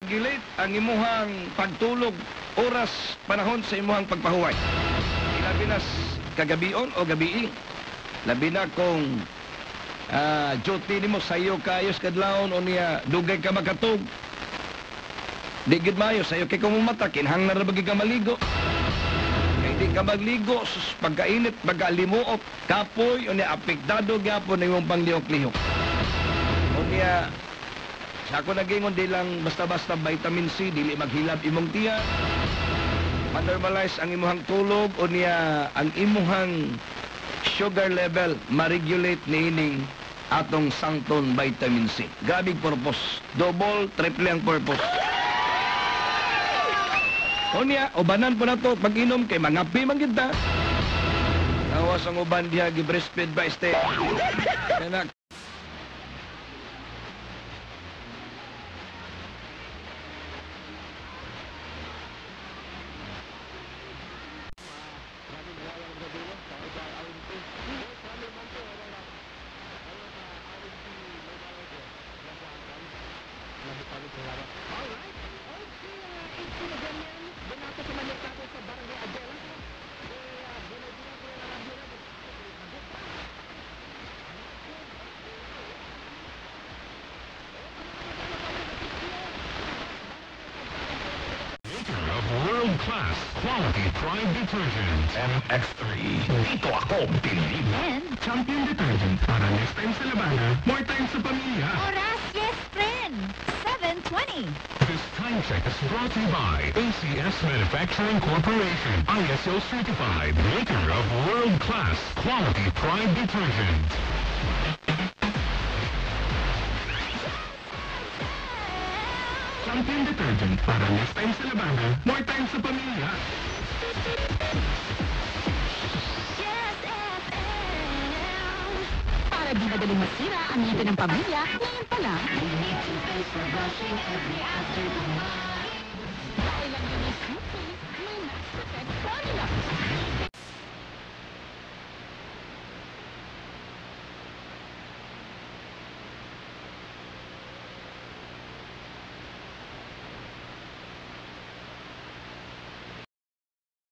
ma-regulate ang imuhang pagtulog, oras, panahon sa imuhang pagpahuway. Ilabi na kagabion o gabii. Labi na kung duty nimo sayo kayos kadlawon o niya dugay ka makatug. Digid mayo sayo kay kumumata kinhang na rabagi ka maligo. Kay di ka magligo sus pagkainit, pagkalimuot, kapoy o niya apektado gyapon imong panglihok-lihok. O niya sa ako nagingon di lang basta-basta vitamin C dili maghilab imong tiyan. Ma-normalize ang imuhang tulog o niya ang imuhang sugar level ma-regulate niining atong sangton vitamin C. Gabig purpose. Double, triple ang purpose. O niya, ubanan po na to pag-inom kay mangapi man kita. Awas ang uban diha gi-breastfeed ba este. Kaya world-class quality Pride detergent. MX3. Dito ako pinili. And Champion detergent para next time sa labanan, more time sa pamilya. oras, yes, friend. 7:20. This time check is brought to you by ACS Manufacturing Corporation. ISO certified. Maker of world-class quality Pride detergent. Champion detergent para next time sa labanan, more time sa pamilya. Yes, FM. Para di madaling masira ang ngipin ng pamilya, ngayon pa lang.